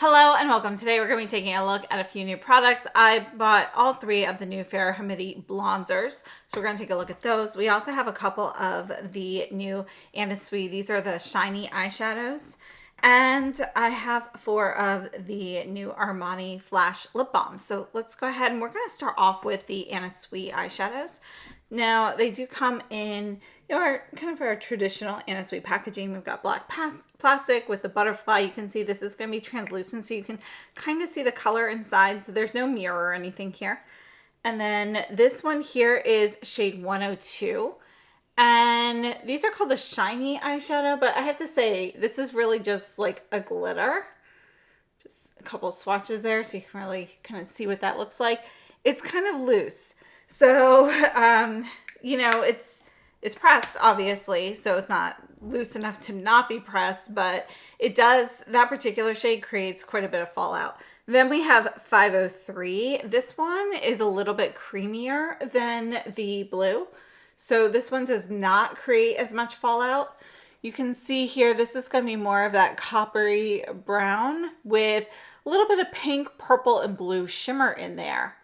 Hello and welcome. Today we're going to be taking a look at a few new products. I bought all three of the new Fara Homidi Blonzers, so we're going to take a look at those. We also have a couple of the new SUI. These are the shiny eyeshadows. And I have 4 of the new Armani Flash Lip Balms. So let's go ahead and we're going to start off with the SUI eyeshadows. Now they do come in kind of our traditional SUI packaging. We've got black plastic with the butterfly. You can see this is going to be translucent, so you can kind of see the color inside. So there's no mirror or anything here. And then this one here is shade 102. And these are called the shiny eyeshadow, but I have to say this is really just like a glitter. Just a couple swatches there so you can really kind of see what that looks like. It's kind of loose. So, it's pressed, obviously, so it's not loose enough to not be pressed, but it does, that particular shade creates quite a bit of fallout. Then we have 503. This one is a little bit creamier than the blue. So this one does not create as much fallout. You can see here, this is going to be more of that coppery brown with a little bit of pink, purple, and blue shimmer in there.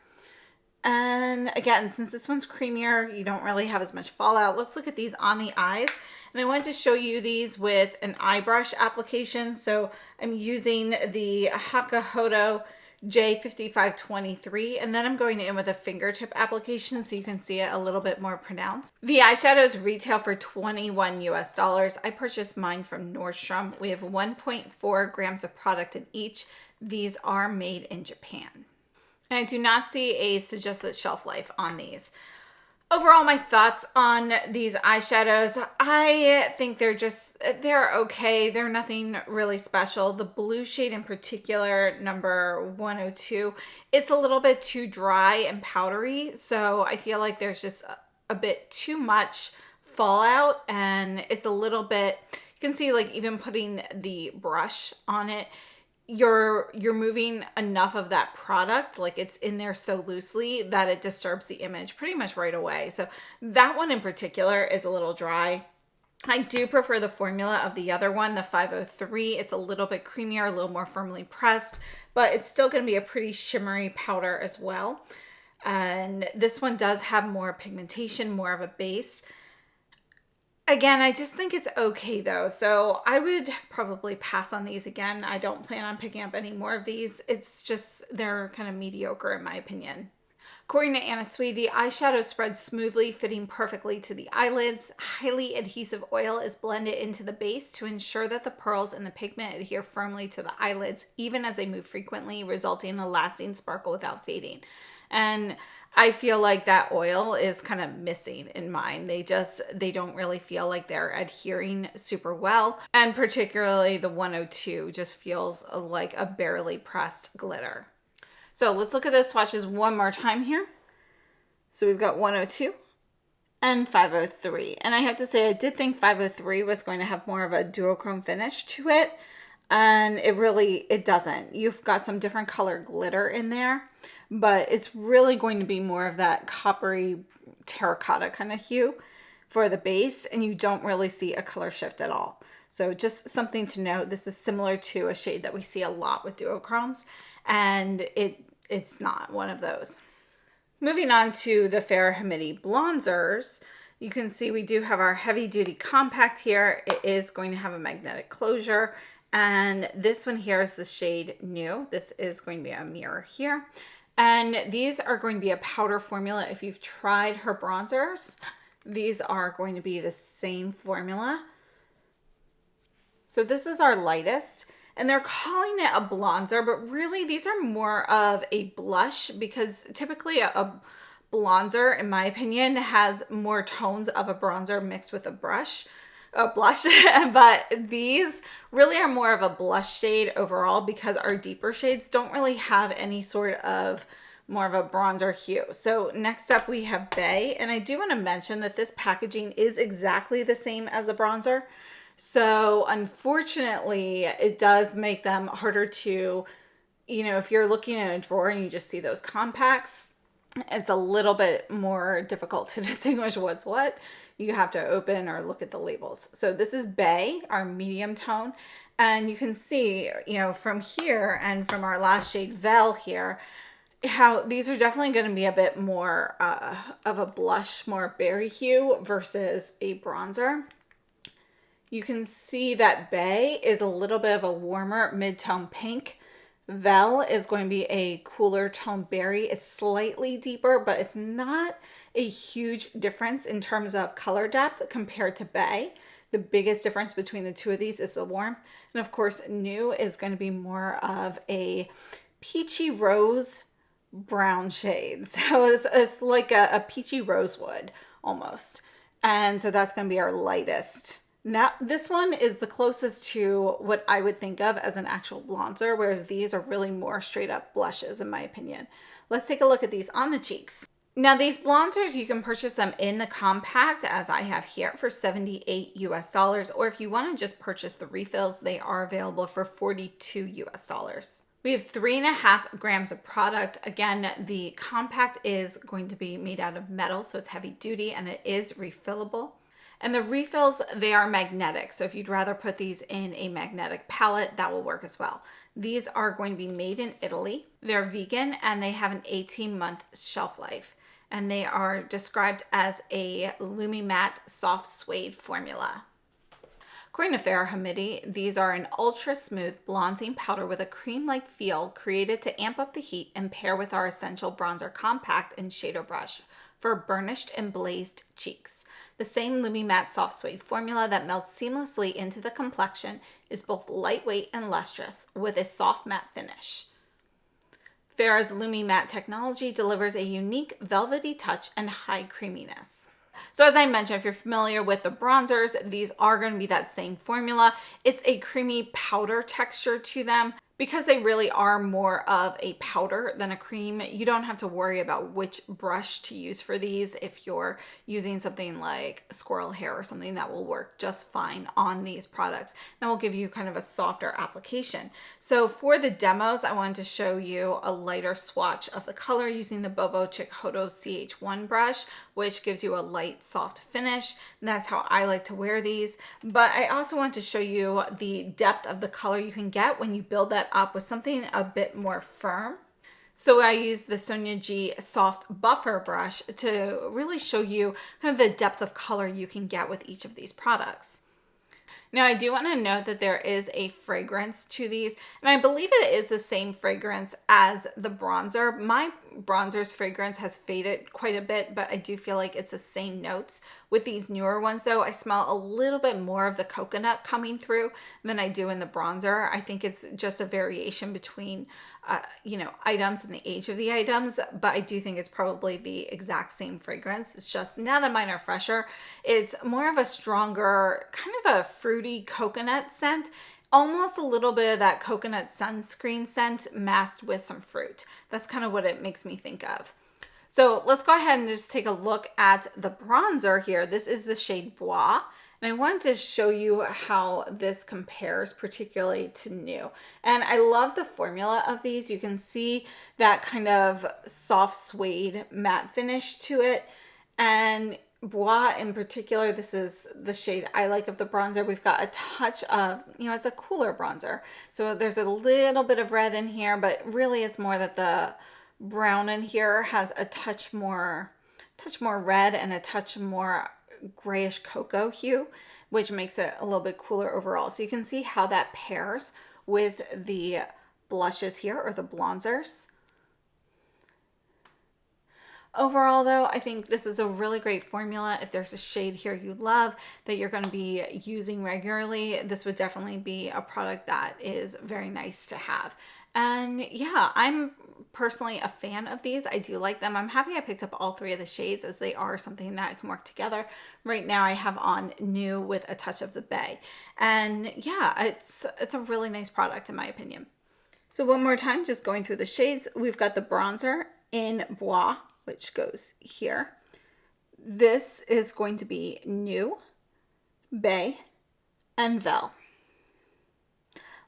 And again, since this one's creamier, you don't really have as much fallout. Let's look at these on the eyes. And I wanted to show you these with an eye brush application. So I'm using the Hakuhodo J5523, and then I'm going in with a fingertip application so you can see it a little bit more pronounced. The eyeshadows retail for $21 US. I purchased mine from Nordstrom. We have 1.4 grams of product in each. These are made in Japan. And I do not see a suggested shelf life on these. Overall, my thoughts on these eyeshadows, I think they're okay. They're nothing really special. The blue shade in particular, number 102, it's a little bit too dry and powdery. So I feel like there's just a bit too much fallout, and it's a little bit, you can see like even putting the brush on it, you're moving enough of that product, like it's in there so loosely that it disturbs the image pretty much right away. So that one in particular is a little dry. I do prefer the formula of the other one, the 503. It's a little bit creamier, a little more firmly pressed, but it's still going to be a pretty shimmery powder as well. And this one does have more pigmentation, more of a base. Again, I just think it's okay though. So I would probably pass on these again. I don't plan on picking up any more of these. It's just, they're kind of mediocre in my opinion. According to SUI, the eyeshadow spreads smoothly, fitting perfectly to the eyelids. Highly adhesive oil is blended into the base to ensure that the pearls and the pigment adhere firmly to the eyelids, even as they move frequently, resulting in a lasting sparkle without fading. And I feel like that oil is kind of missing in mine. They don't really feel like they're adhering super well. And particularly the 102 just feels like a barely pressed glitter. So let's look at those swatches one more time here. So we've got 102 and 503. And I have to say, I did think 503 was going to have more of a duochrome finish to it. And it doesn't. You've got some different color glitter in there, but it's really going to be more of that coppery terracotta kind of hue for the base, and you don't really see a color shift at all. So just something to note, this is similar to a shade that we see a lot with duochromes, and it's not one of those. Moving on to the Fara Homidi Blonzers, you can see we do have our heavy duty compact here. It is going to have a magnetic closure. And this one here is the shade New. This is going to be a mirror here. And these are going to be a powder formula. If you've tried her bronzers, these are going to be the same formula. So this is our lightest. And they're calling it a bronzer, but really these are more of a blush, because typically a bronzer, in my opinion, has more tones of a bronzer mixed with a blush. But these really are more of a blush shade overall, because our deeper shades don't really have any sort of more of a bronzer hue. So next up we have Bay, and I do want to mention that this packaging is exactly the same as the bronzer. So unfortunately, it does make them harder to, if you're looking in a drawer and you just see those compacts, it's a little bit more difficult to distinguish what's what. You have to open or look at the labels. So this is Bay, our medium tone, And you can see, you know, from here and from our last shade Vel here, how these are definitely going to be a bit more of a blush, more berry hue versus a bronzer. You can see that Bay is a little bit of a warmer mid-tone pink. Vel is going to be a cooler tone berry. It's slightly deeper, but it's not a huge difference in terms of color depth compared to Bay. The biggest difference between the two of these is the warmth. And of course, New is going to be more of a peachy rose brown shade. So it's like a peachy rosewood almost. And so that's going to be our lightest. Now, this one is the closest to what I would think of as an actual bronzer, whereas these are really more straight up blushes in my opinion. Let's take a look at these on the cheeks. Now these bronzers, you can purchase them in the compact as I have here for $78 US, or if you want to just purchase the refills, they are available for $42 US. We have 3.5 grams of product. Again, the compact is going to be made out of metal, so it's heavy duty and it is refillable. And the refills, they are magnetic. So if you'd rather put these in a magnetic palette, that will work as well. These are going to be made in Italy. They're vegan and they have an 18-month shelf life. And they are described as a Lumi Matte Soft Suede formula. According to Fara Homidi, these are an ultra smooth bronzing powder with a cream-like feel created to amp up the heat and pair with our essential bronzer compact and shader brush for burnished and blazed cheeks. The same Lumi Matte Soft Suede formula that melts seamlessly into the complexion is both lightweight and lustrous with a soft matte finish. Fara's Lumi Matte technology delivers a unique velvety touch and high creaminess. So as I mentioned, if you're familiar with the bronzers, these are going to be that same formula. It's a creamy powder texture to them. Because they really are more of a powder than a cream, you don't have to worry about which brush to use for these. If you're using something like squirrel hair or something, that will work just fine on these products. That will give you kind of a softer application. So for the demos, I wanted to show you a lighter swatch of the color using the Bobo Chic Hodo CH1 brush, which gives you a light, soft finish. And that's how I like to wear these. But I also want to show you the depth of the color you can get when you build that up with something a bit more firm. So I use the Sonia G Soft Buffer brush to really show you kind of the depth of color you can get with each of these products. Now I do want to note that there is a fragrance to these, and I believe it is the same fragrance as the bronzer. My bronzer's fragrance has faded quite a bit, but I do feel like it's the same notes. With these newer ones though, I smell a little bit more of the coconut coming through than I do in the bronzer. I think it's just a variation between items and the age of the items, but I do think it's probably the exact same fragrance. It's just now that mine are fresher, it's more of a stronger, kind of a fruity coconut scent, almost a little bit of that coconut sunscreen scent masked with some fruit. That's kind of what it makes me think of. So let's go ahead and just take a look at the bronzer here. This is the shade Bois. And I wanted to show you how this compares particularly to New. And I love the formula of these. You can see that kind of soft suede matte finish to it. And Bois in particular, this is the shade I like of the bronzer. We've got a touch of, it's a cooler bronzer. So there's a little bit of red in here, but really it's more that the brown in here has a touch more red and a touch more grayish cocoa hue, which makes it a little bit cooler overall. So you can see how that pairs with the blushes here, or the bronzers. Overall though, I think this is a really great formula. If there's a shade here you love that you're going to be using regularly, this would definitely be a product that is very nice to have. And yeah, I'm personally a fan of these. I do like them. I'm happy I picked up all three of the shades as they are something that can work together. Right now I have on New with a touch of the Bay. And yeah, it's a really nice product in my opinion. So one more time, just going through the shades, we've got the bronzer in Bois, which goes here. This is going to be New, Bay, and Vel.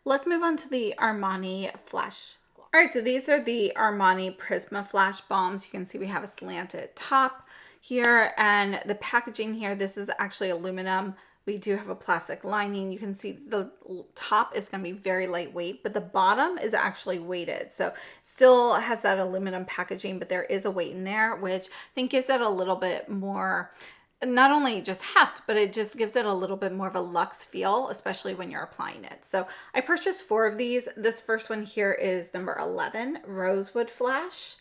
Let's move on to the Armani Flash. All right, so these are the Armani Prisma Flash Balms. You can see we have a slanted top here, and the packaging here, this is actually aluminum We do have a plastic lining. You can see the top is going to be very lightweight, but the bottom is actually weighted. So still has that aluminum packaging, but there is a weight in there, which I think gives it a little bit more, not only just heft, but it just gives it a little bit more of a luxe feel, especially when you're applying it. So I purchased 4 of these. This first one here is number 11, Rosewood Flash.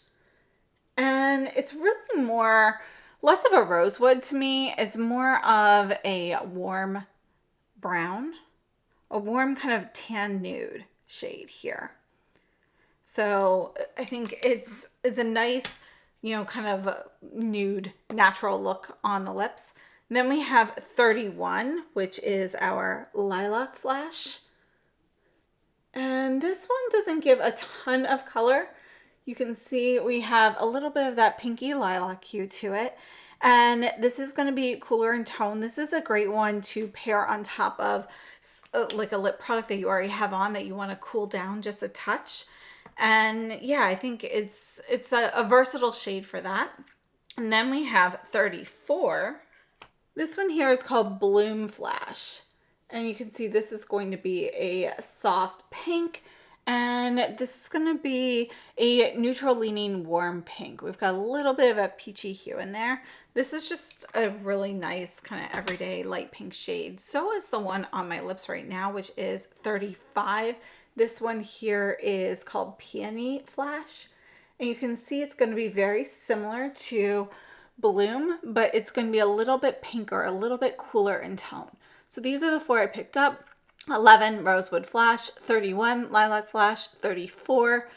And it's really more, less of a rosewood to me. It's more of a warm brown, a warm kind of tan nude shade here. So I think it's a nice, you know, kind of nude natural look on the lips. And then we have 31, which is our Lilac Flash. And this one doesn't give a ton of color. You can see we have a little bit of that pinky lilac hue to it. And this is going to be cooler in tone. This is a great one to pair on top of like a lip product that you already have on that you want to cool down just a touch. And yeah, I think it's a versatile shade for that. And then we have 34. This one here is called Bloom Flash. And you can see this is going to be a soft pink. And this is going to be a neutral leaning warm pink. We've got a little bit of a peachy hue in there. This is just a really nice kind of everyday light pink shade. So is the one on my lips right now, which is 35. This one here is called Peony Flash. And you can see it's going to be very similar to Bloom, but it's going to be a little bit pinker, a little bit cooler in tone. So these are the 4 I picked up. 11, Rosewood Flash, 31, Lilac Flash, 34,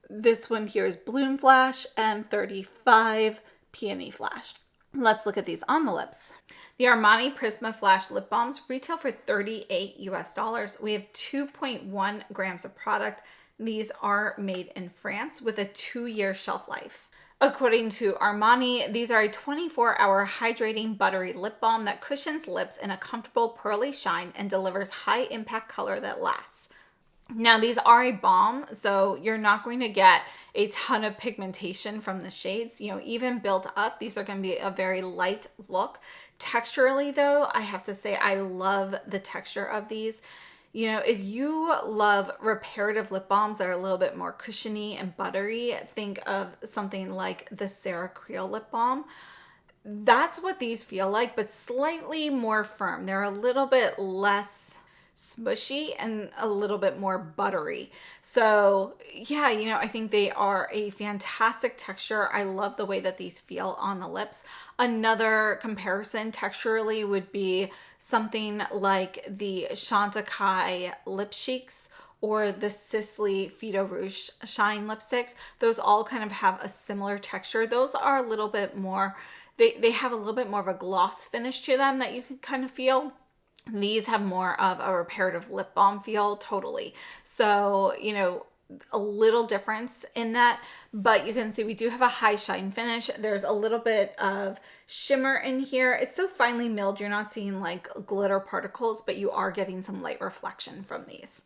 this one here is Bloom Flash, and 35, Peony Flash. Let's look at these on the lips. The Armani Prisma Flash Lip Balms retail for $38 US. We have 2.1 grams of product. These are made in France with a 2-year shelf life. According to Armani, these are a 24-hour hydrating buttery lip balm that cushions lips in a comfortable pearly shine and delivers high impact color that lasts. Now these are a balm, so you're not going to get a ton of pigmentation from the shades. You know, even built up, these are going to be a very light look. Texturally though, I have to say I love the texture of these. You know, if you love reparative lip balms that are a little bit more cushiony and buttery, think of something like the Sarah Creel lip balm. That's what these feel like, but slightly more firm. They're a little bit less smushy and a little bit more buttery. So yeah, you know, I think they are a fantastic texture. I love the way that these feel on the lips. Another comparison texturally would be something like the Chantecaille Lip Cheeks or the Sisley Fido Rouge Shine lipsticks. Those all kind of have a similar texture. Those are a little bit more, they have a little bit more of a gloss finish to them that you can kind of feel. These have more of a reparative lip balm feel, totally. So, you know, a little difference in that, but you can see we do have a high shine finish. There's a little bit of shimmer in here. It's so finely milled, you're not seeing like glitter particles, but you are getting some light reflection from these.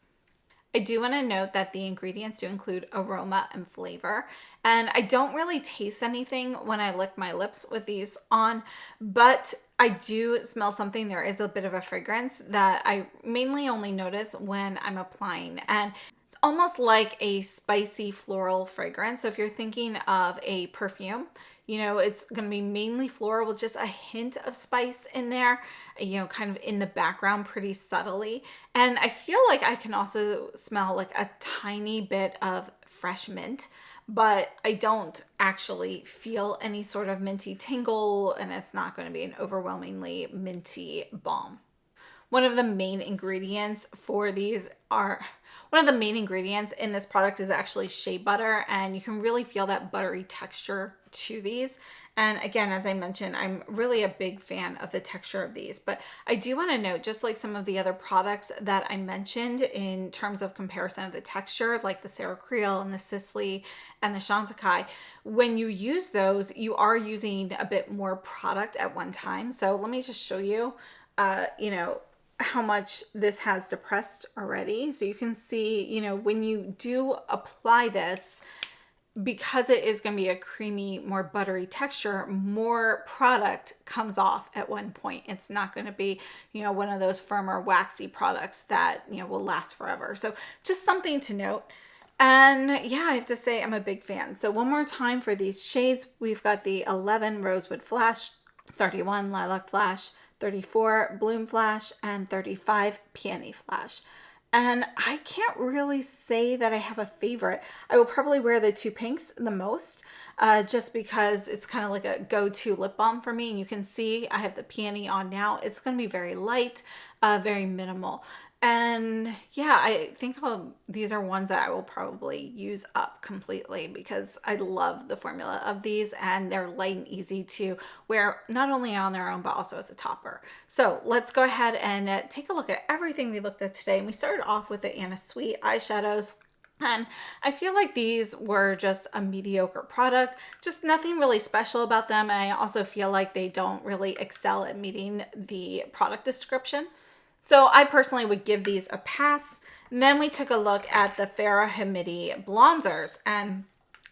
I do want to note that the ingredients do include aroma and flavor, and I don't really taste anything when I lick my lips with these on, but I do smell something. There is a bit of a fragrance that I mainly only notice when I'm applying, and it's almost like a spicy floral fragrance. So if you're thinking of a perfume, you know, it's going to be mainly floral with just a hint of spice in there, you know, kind of in the background pretty subtly. And I feel like I can also smell like a tiny bit of fresh mint, but I don't actually feel any sort of minty tingle, and it's not going to be an overwhelmingly minty balm. One of the main ingredients in this product is actually shea butter, and you can really feel that buttery texture to these. And again, as I mentioned, I'm really a big fan of the texture of these, but I do want to note, just like some of the other products that I mentioned in terms of comparison of the texture, like the Sarah Creel and the Sisley and the Chantecaille, when you use those, you are using a bit more product at one time. So let me just show you, you know, how much this has depressed already. So you can see, you know, when you do apply this, because it is going to be a creamy, more buttery texture, more product comes off at one point. It's not going to be, one of those firmer, waxy products that, will last forever. So just something to note. And yeah, I have to say I'm a big fan. So one more time for these shades, we've got the 11 Rosewood Flash, 31 Lilac Flash, 34 Bloom Flash, and 35 Peony Flash. And I can't really say that I have a favorite. I will probably wear the two pinks the most, just because it's kind of like a go-to lip balm for me. And you can see I have the Peony on now. It's going to be very light, very minimal. And yeah, I think these are ones that I will probably use up completely because I love the formula of these, and they're light and easy to wear not only on their own but also as a topper. So let's go ahead and take a look at everything we looked at today. And we started off with the Anna Sui eyeshadows. And I feel like these were just a mediocre product, just nothing really special about them. And I also feel like they don't really excel at meeting the product description. So I personally would give these a pass. And then we took a look at the Fara Homidi Blonzers, and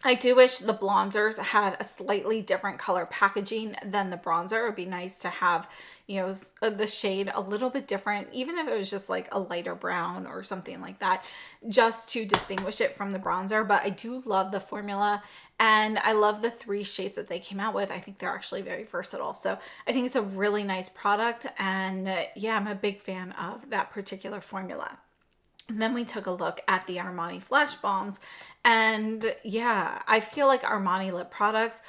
I do wish the Blonzers had a slightly different color packaging than the bronzer. It would be nice to have, the shade a little bit different, even if it was just like a lighter brown or something like that, just to distinguish it from the bronzer. But I do love the formula, and I love the 3 shades that they came out with. I think they're actually very versatile. So I think it's a really nice product, and yeah, I'm a big fan of that particular formula. And then we took a look at the Armani Flash Bombs, and yeah, I feel like Armani lip products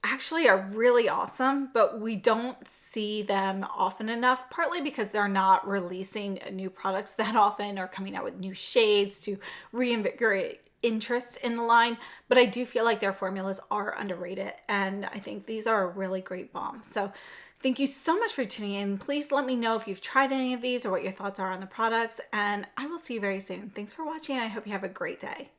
actually are really awesome, but we don't see them often enough, partly because they're not releasing new products that often or coming out with new shades to reinvigorate interest in the line. But I do feel like their formulas are underrated, and I think these are a really great balm. So thank you so much for tuning in. Please let me know if you've tried any of these or what your thoughts are on the products, and I will see you very soon. Thanks for watching. I hope you have a great day.